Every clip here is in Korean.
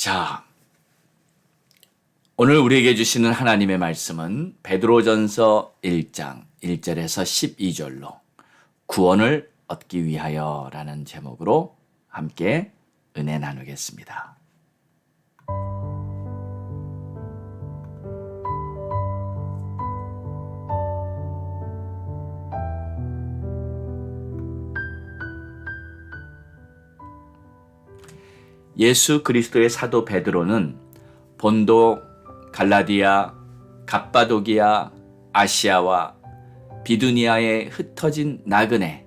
자, 오늘 우리에게 주시는 하나님의 말씀은 베드로전서 1장 1절에서 12절로 구원을 얻기 위하여라는 제목으로 함께 은혜 나누겠습니다. 예수 그리스도의 사도 베드로는 본도, 갈라디아, 갑바도기아, 아시아와 비두니아에 흩어진 나그네,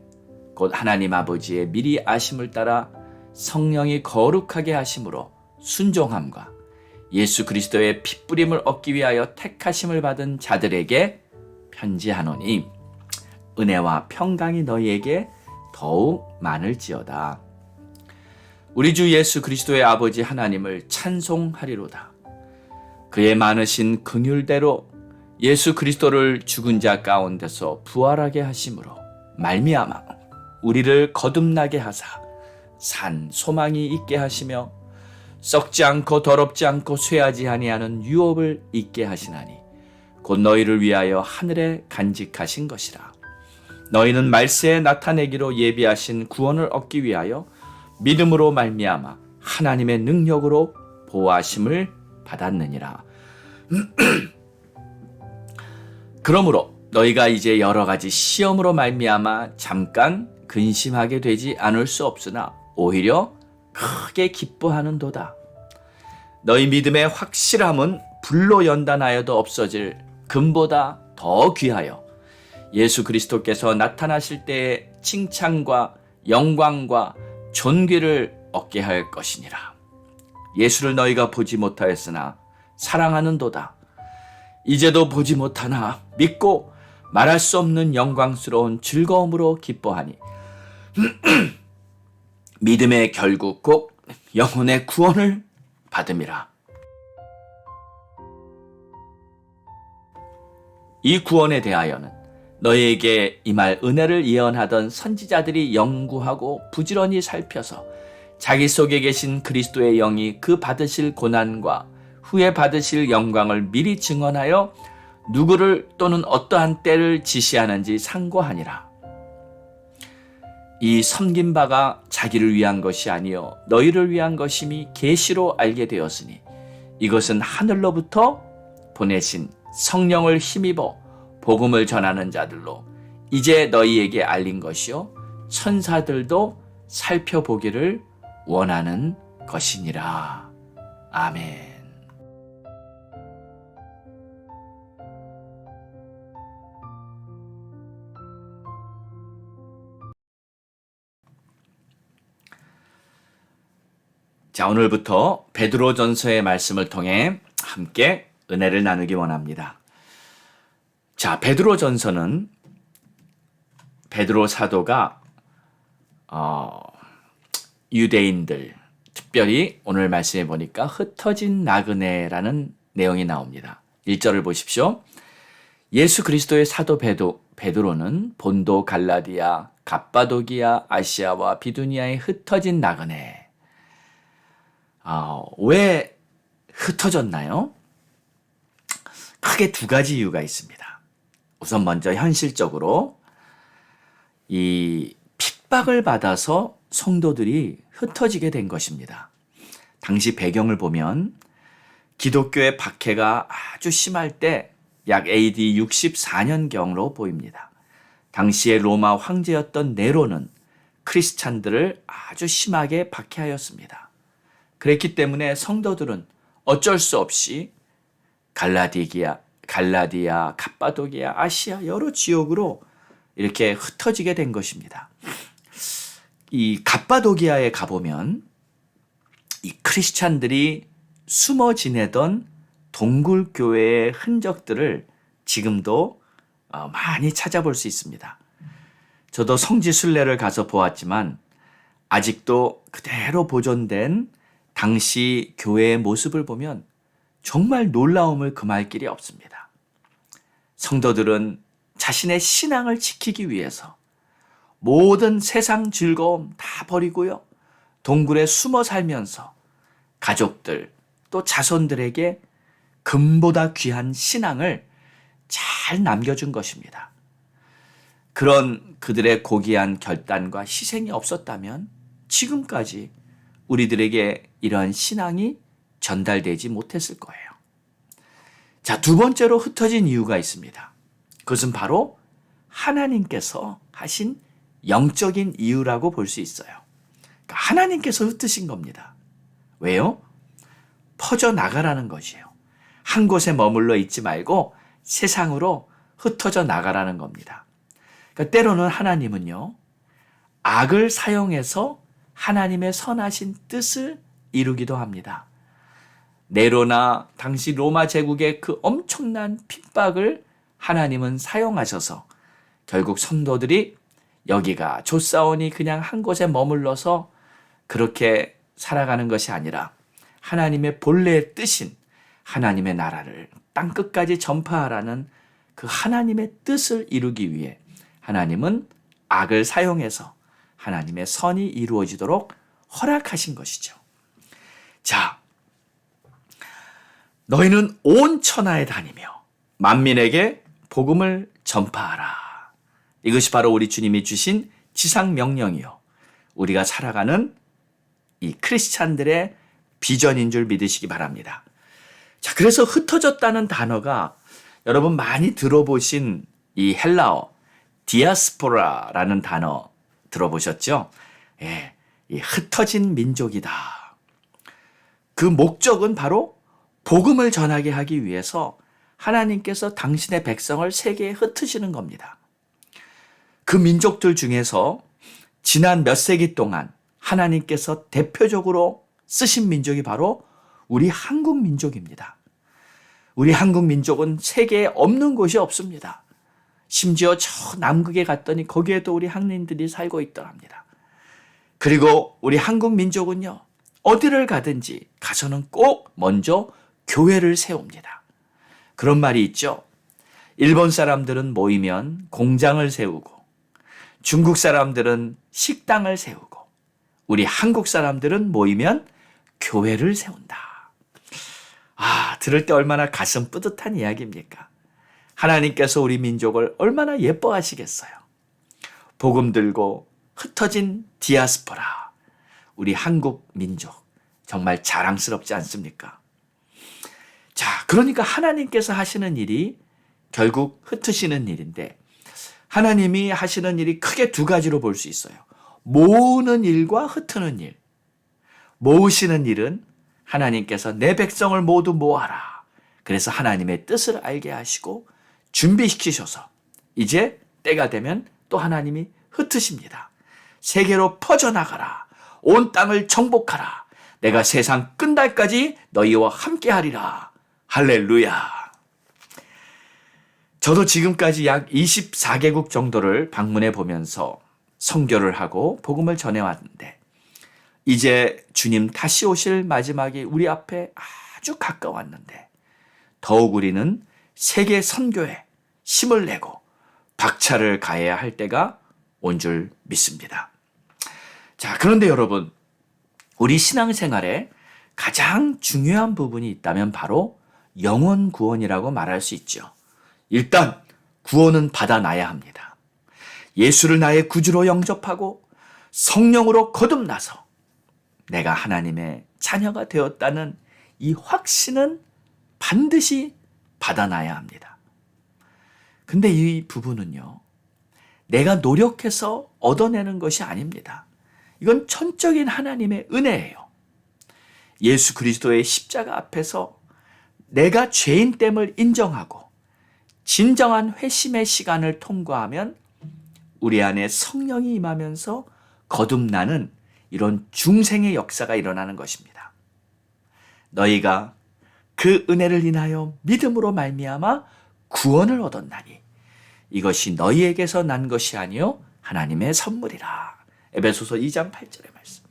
곧 하나님 아버지의 미리 아심을 따라 성령이 거룩하게 하심으로 순종함과 예수 그리스도의 핏부림을 얻기 위하여 택하심을 받은 자들에게 편지하노니 은혜와 평강이 너희에게 더욱 많을지어다. 우리 주 예수 그리스도의 아버지 하나님을 찬송하리로다. 그의 많으신 긍휼대로 예수 그리스도를 죽은 자 가운데서 부활하게 하심으로 말미암아 우리를 거듭나게 하사 산 소망이 있게 하시며 썩지 않고 더럽지 않고 쇠하지 아니하는 유업을 있게 하시나니 곧 너희를 위하여 하늘에 간직하신 것이라. 너희는 말세에 나타내기로 예비하신 구원을 얻기 위하여 믿음으로 말미암아 하나님의 능력으로 보호하심을 받았느니라. 그러므로 너희가 이제 여러 가지 시험으로 말미암아 잠깐 근심하게 되지 않을 수 없으나 오히려 크게 기뻐하는도다. 너희 믿음의 확실함은 불로 연단하여도 없어질 금보다 더 귀하여 예수 그리스도께서 나타나실 때의 칭찬과 영광과 존귀를 얻게 할 것이니라. 예수를 너희가 보지 못하였으나 사랑하는도다. 이제도 보지 못하나 믿고 말할 수 없는 영광스러운 즐거움으로 기뻐하니 믿음의 결국 곧 영혼의 구원을 받음이라. 이 구원에 대하여는 너희에게 임할 은혜를 예언하던 선지자들이 연구하고 부지런히 살펴서 자기 속에 계신 그리스도의 영이 그 받으실 고난과 후에 받으실 영광을 미리 증언하여 누구를 또는 어떠한 때를 지시하는지 상고하니라. 이 섬긴 바가 자기를 위한 것이 아니요 너희를 위한 것임이 계시로 알게 되었으니 이것은 하늘로부터 보내신 성령을 힘입어 복음을 전하는 자들로 이제 너희에게 알린 것이요 천사들도 살펴보기를 원하는 것이니라. 아멘. 자, 오늘부터 베드로전서의 말씀을 통해 함께 은혜를 나누기 원합니다. 자, 베드로전서는 베드로 사도가 유대인들, 특별히 오늘 말씀해 보니까 흩어진 나그네라는 내용이 나옵니다. 1절을 보십시오. 예수 그리스도의 사도 베드로는 본도, 갈라디아, 갑바도기아, 아시아와 비두니아에 흩어진 나그네. 왜 흩어졌나요? 크게 두 가지 이유가 있습니다. 우선 먼저 현실적으로 이 핍박을 받아서 성도들이 흩어지게 된 것입니다. 당시 배경을 보면 기독교의 박해가 아주 심할 때 약 AD 64년경으로 보입니다. 당시의 로마 황제였던 네로는 크리스찬들을 아주 심하게 박해하였습니다. 그랬기 때문에 성도들은 어쩔 수 없이 갈라디아, 갑바도기아, 아시아 여러 지역으로 이렇게 흩어지게 된 것입니다. 이 갑바도기아에 가보면 이 크리스찬들이 숨어 지내던 동굴교회의 흔적들을 지금도 많이 찾아볼 수 있습니다. 저도 성지 순례를 가서 보았지만 아직도 그대로 보존된 당시 교회의 모습을 보면 정말 놀라움을 금할 길이 없습니다. 성도들은 자신의 신앙을 지키기 위해서 모든 세상 즐거움 다 버리고요. 동굴에 숨어 살면서 가족들, 또 자손들에게 금보다 귀한 신앙을 잘 남겨준 것입니다. 그런 그들의 고귀한 결단과 희생이 없었다면 지금까지 우리들에게 이러한 신앙이 전달되지 못했을 거예요. 자, 두 번째로 흩어진 이유가 있습니다. 그것은 바로 하나님께서 하신 영적인 이유라고 볼 수 있어요. 그러니까 하나님께서 흩으신 겁니다. 왜요? 퍼져나가라는 것이에요. 한 곳에 머물러 있지 말고 세상으로 흩어져 나가라는 겁니다. 그러니까 때로는 하나님은요, 악을 사용해서 하나님의 선하신 뜻을 이루기도 합니다. 네로나 당시 로마 제국의 그 엄청난 핍박을 하나님은 사용하셔서 결국 성도들이 여기가 좋사오니 그냥 한 곳에 머물러서 그렇게 살아가는 것이 아니라 하나님의 본래의 뜻인 하나님의 나라를 땅끝까지 전파하라는 그 하나님의 뜻을 이루기 위해 하나님은 악을 사용해서 하나님의 선이 이루어지도록 허락하신 것이죠. 자, 너희는 온 천하에 다니며 만민에게 복음을 전파하라. 이것이 바로 우리 주님이 주신 지상 명령이요, 우리가 살아가는 이 크리스찬들의 비전인 줄 믿으시기 바랍니다. 자, 그래서 흩어졌다는 단어가 여러분 많이 들어보신 이 헬라어 디아스포라라는 단어 들어보셨죠? 예, 이 흩어진 민족이다. 그 목적은 바로 복음을 전하게 하기 위해서 하나님께서 당신의 백성을 세계에 흩으시는 겁니다. 그 민족들 중에서 지난 몇 세기 동안 하나님께서 대표적으로 쓰신 민족이 바로 우리 한국 민족입니다. 우리 한국 민족은 세계에 없는 곳이 없습니다. 심지어 저 남극에 갔더니 거기에도 우리 한인들이 살고 있더랍니다. 그리고 우리 한국 민족은요, 어디를 가든지 가서는 꼭 먼저 교회를 세웁니다. 그런 말이 있죠. 일본 사람들은 모이면 공장을 세우고, 중국 사람들은 식당을 세우고, 우리 한국 사람들은 모이면 교회를 세운다. 아, 들을 때 얼마나 가슴 뿌듯한 이야기입니까? 하나님께서 우리 민족을 얼마나 예뻐하시겠어요. 복음 들고 흩어진 디아스포라, 우리 한국 민족, 정말 자랑스럽지 않습니까? 자, 그러니까 하나님께서 하시는 일이 결국 흩으시는 일인데, 하나님이 하시는 일이 크게 두 가지로 볼 수 있어요. 모으는 일과 흩트는 일. 모으시는 일은 하나님께서 내 백성을 모두 모아라. 그래서 하나님의 뜻을 알게 하시고 준비시키셔서 이제 때가 되면 또 하나님이 흩으십니다. 세계로 퍼져나가라. 온 땅을 정복하라. 내가 세상 끝날까지 너희와 함께하리라. 할렐루야. 저도 지금까지 약 24개국 정도를 방문해 보면서 선교를 하고 복음을 전해왔는데, 이제 주님 다시 오실 마지막이 우리 앞에 아주 가까웠는데, 더욱 우리는 세계 선교에 힘을 내고 박차를 가해야 할 때가 온 줄 믿습니다. 자, 그런데 여러분, 우리 신앙생활에 가장 중요한 부분이 있다면 바로 영혼 구원이라고 말할 수 있죠. 일단 구원은 받아놔야 합니다. 예수를 나의 구주로 영접하고 성령으로 거듭나서 내가 하나님의 자녀가 되었다는 이 확신은 반드시 받아놔야 합니다. 근데 이 부분은요, 내가 노력해서 얻어내는 것이 아닙니다. 이건 천적인 하나님의 은혜예요. 예수 그리스도의 십자가 앞에서 내가 죄인됨을 인정하고 진정한 회심의 시간을 통과하면 우리 안에 성령이 임하면서 거듭나는 이런 중생의 역사가 일어나는 것입니다. 너희가 그 은혜를 인하여 믿음으로 말미암아 구원을 얻었나니 이것이 너희에게서 난 것이 아니요 하나님의 선물이라. 에베소서 2장 8절의 말씀.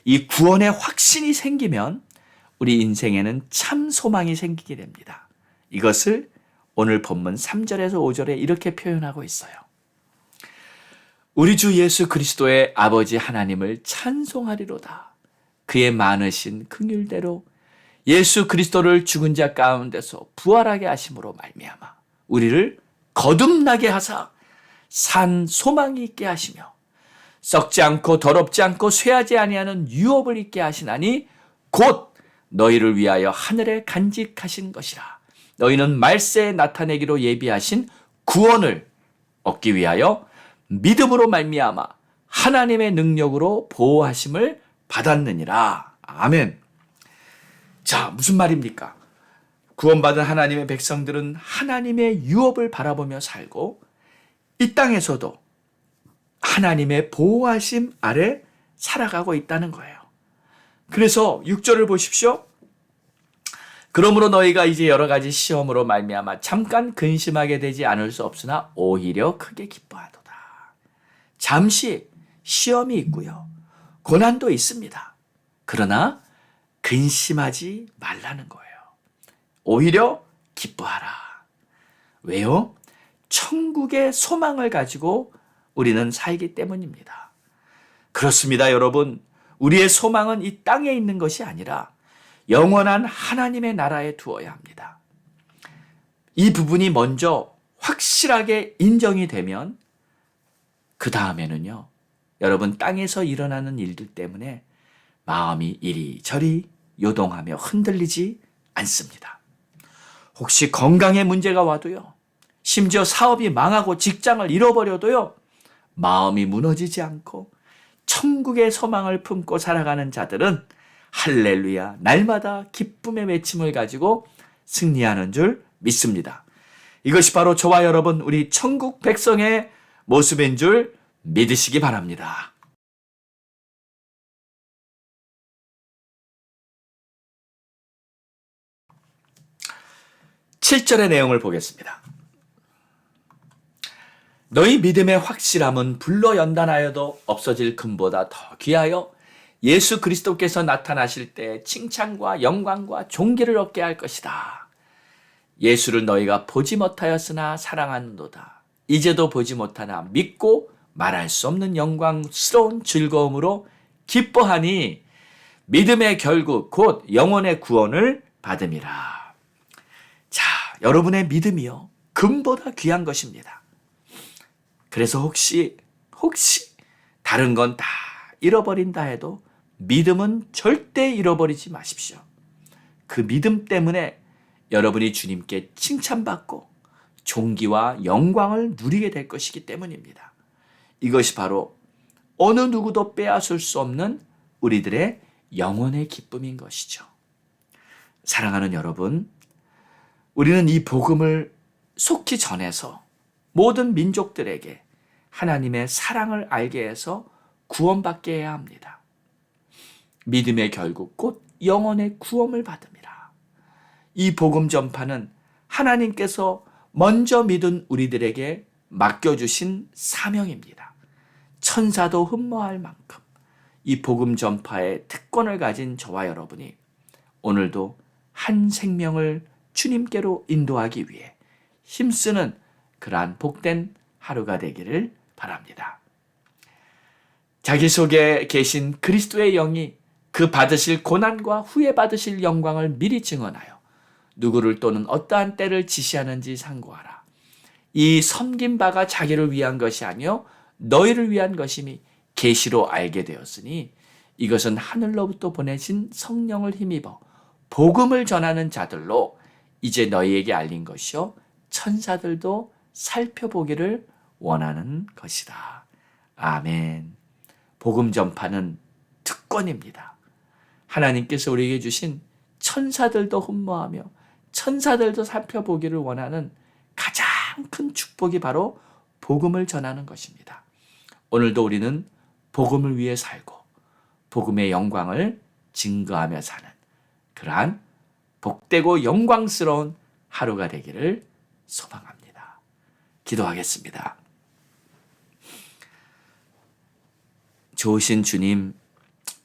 이 구원의 확신이 생기면 우리 인생에는 참 소망이 생기게 됩니다. 이것을 오늘 본문 3절에서 5절에 이렇게 표현하고 있어요. 우리 주 예수 그리스도의 아버지 하나님을 찬송하리로다. 그의 많으신 긍휼대로 예수 그리스도를 죽은 자 가운데서 부활하게 하심으로 말미암아 우리를 거듭나게 하사 산 소망이 있게 하시며 썩지 않고 더럽지 않고 쇠하지 아니하는 유업을 있게 하시나니 곧 너희를 위하여 하늘에 간직하신 것이라. 너희는 말세에 나타내기로 예비하신 구원을 얻기 위하여 믿음으로 말미암아 하나님의 능력으로 보호하심을 받았느니라. 아멘. 자, 무슨 말입니까? 구원받은 하나님의 백성들은 하나님의 유업을 바라보며 살고 이 땅에서도 하나님의 보호하심 아래 살아가고 있다는 거예요. 그래서 6절을 보십시오. 그러므로 너희가 이제 여러 가지 시험으로 말미암아 잠깐 근심하게 되지 않을 수 없으나 오히려 크게 기뻐하도다. 잠시 시험이 있고요. 고난도 있습니다. 그러나 근심하지 말라는 거예요. 오히려 기뻐하라. 왜요? 천국의 소망을 가지고 우리는 살기 때문입니다. 그렇습니다, 여러분. 우리의 소망은 이 땅에 있는 것이 아니라 영원한 하나님의 나라에 두어야 합니다. 이 부분이 먼저 확실하게 인정이 되면 그 다음에는요, 여러분 땅에서 일어나는 일들 때문에 마음이 이리저리 요동하며 흔들리지 않습니다. 혹시 건강에 문제가 와도요, 심지어 사업이 망하고 직장을 잃어버려도요, 마음이 무너지지 않고 천국의 소망을 품고 살아가는 자들은 할렐루야, 날마다 기쁨의 외침을 가지고 승리하는 줄 믿습니다. 이것이 바로 저와 여러분, 우리 천국 백성의 모습인 줄 믿으시기 바랍니다. (7절의) 내용을 보겠습니다. 너희 믿음의 확실함은 불로 연단하여도 없어질 금보다 더 귀하여 예수 그리스도께서 나타나실 때 칭찬과 영광과 존귀를 얻게 할 것이다. 예수를 너희가 보지 못하였으나 사랑하는도다. 이제도 보지 못하나 믿고 말할 수 없는 영광스러운 즐거움으로 기뻐하니 믿음의 결국 곧 영혼의 구원을 받음이라. 자, 여러분의 믿음이요, 금보다 귀한 것입니다. 그래서 혹시 다른 건 다 잃어버린다 해도 믿음은 절대 잃어버리지 마십시오. 그 믿음 때문에 여러분이 주님께 칭찬받고 존귀와 영광을 누리게 될 것이기 때문입니다. 이것이 바로 어느 누구도 빼앗을 수 없는 우리들의 영혼의 기쁨인 것이죠. 사랑하는 여러분, 우리는 이 복음을 속히 전해서 모든 민족들에게 하나님의 사랑을 알게 해서 구원받게 해야 합니다. 믿음의 결국 곧 영혼의 구원을 받음이라. 이 복음 전파는 하나님께서 먼저 믿은 우리들에게 맡겨주신 사명입니다. 천사도 흠모할 만큼 이 복음 전파의 특권을 가진 저와 여러분이 오늘도 한 생명을 주님께로 인도하기 위해 힘쓰는 그러한 복된 하루가 되기를 바랍니다. 자기 속에 계신 그리스도의 영이 그 받으실 고난과 후에 받으실 영광을 미리 증언하여 누구를 또는 어떠한 때를 지시하는지 상고하라. 이 섬긴 바가 자기를 위한 것이 아니요 너희를 위한 것임이 계시로 알게 되었으니 이것은 하늘로부터 보내신 성령을 힘입어 복음을 전하는 자들로 이제 너희에게 알린 것이요 천사들도 살펴보기를 원하는 것이다. 아멘. 복음 전파는 특권입니다. 하나님께서 우리에게 주신 천사들도 흠모하며 천사들도 살펴보기를 원하는 가장 큰 축복이 바로 복음을 전하는 것입니다. 오늘도 우리는 복음을 위해 살고 복음의 영광을 증거하며 사는 그러한 복되고 영광스러운 하루가 되기를 소망합니다. 기도하겠습니다. 좋으신 주님,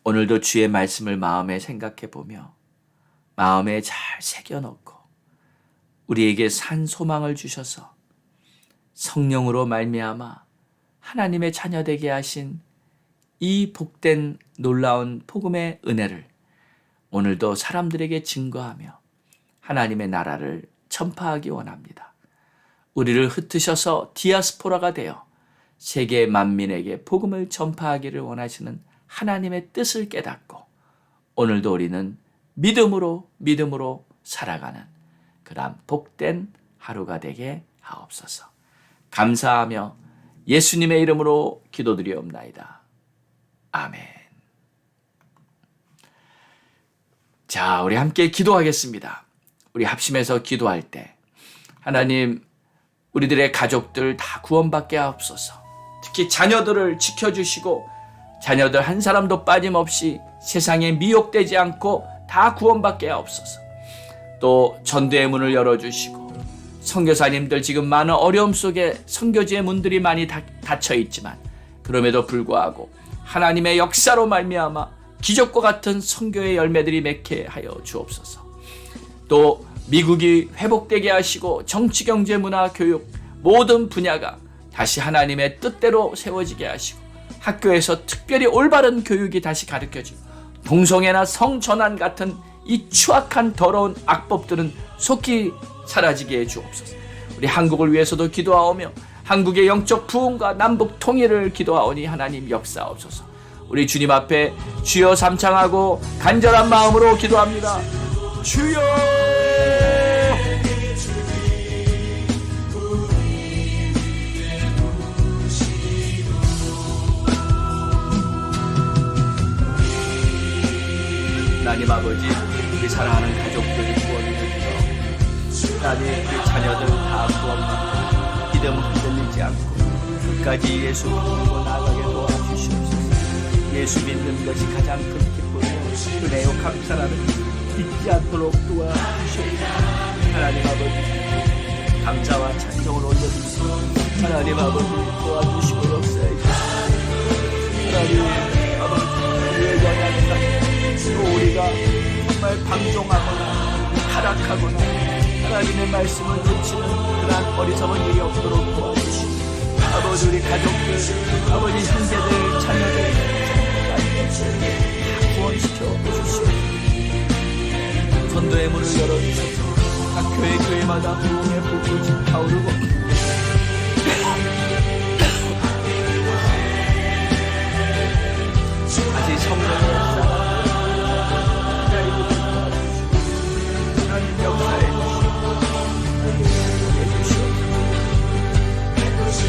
오늘도 주의 말씀을 마음에 생각해 보며 마음에 잘 새겨넣고 우리에게 산 소망을 주셔서 성령으로 말미암아 하나님의 자녀되게 하신 이 복된 놀라운 복음의 은혜를 오늘도 사람들에게 증거하며 하나님의 나라를 전파하기 원합니다. 우리를 흩으셔서 디아스포라가 되어 세계 만민에게 복음을 전파하기를 원하시는 하나님의 뜻을 깨닫고 오늘도 우리는 믿음으로 살아가는 그러한 복된 하루가 되게 하옵소서. 감사하며 예수님의 이름으로 기도드리옵나이다. 아멘. 자, 우리 함께 기도하겠습니다. 우리 합심해서 기도할 때 하나님, 우리들의 가족들 다 구원받게 하옵소서. 특히 자녀들을 지켜주시고 자녀들 한 사람도 빠짐없이 세상에 미혹되지 않고 다 구원받게 하옵소서. 또 전도의 문을 열어주시고 선교사님들 지금 많은 어려움 속에 선교지의 문들이 많이 닫혀 있지만 그럼에도 불구하고 하나님의 역사로 말미암아 기적과 같은 선교의 열매들이 맺게 하여 주옵소서. 또 미국이 회복되게 하시고 정치, 경제, 문화, 교육 모든 분야가 다시 하나님의 뜻대로 세워지게 하시고 학교에서 특별히 올바른 교육이 다시 가르쳐지고 동성애나 성전환 같은 이 추악한 더러운 악법들은 속히 사라지게 해 주옵소서. 우리 한국을 위해서도 기도하오며 한국의 영적 부흥과 남북 통일을 기도하오니 하나님 역사옵소서. 우리 주님 앞에 주여 삼창하고 간절한 마음으로 기도합니다. 주여! 하나님 아버지, 우리 사랑하는 가족들 구원을 주시고 하나님, 우리 자녀들 다 구원받고 믿음 흔들리지 않고 끝까지 예수 믿고 나아가게 도와주시옵소서. 예수 믿는 것이 가장 큰 기쁨이요 은혜요 감사라는 잊지 않도록 도와주시옵소서. 하나님 아버지, 감사와 찬송을 올려주시고 하나님 아버지 도와주시고 역사해 주시옵소서. 하나님 아버지, 우리에게 항상 또 우리가 정말 방종하거나 타락하거나 하나님의 말씀을 놓치는 그러한 어리석은 일이 없도록 도와주시고 아버지, 우리 가족들, 아버지 형제들, 자녀들 다 구원시켜 주시고 전도의 문을 열어주셔서 각 교회마다 부흥의 불꽃이 타오르고 다시 성령의 역사가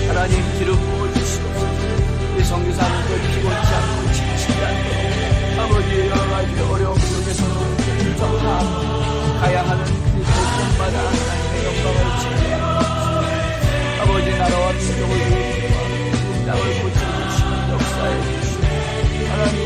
하나님 기름 부어주시옵소서. 우리 선교사님들 피곤치 않고 지치지 않고 아버지 여러 가지 어려움 속에서도 정말 가야 하는 그 고통마다 하나님의 영광을 찬양하옵소서. 아버지 나라와 민족을 위해 기도하고 땅을 고쳐주시는 역사해 주시옵소서. 하나님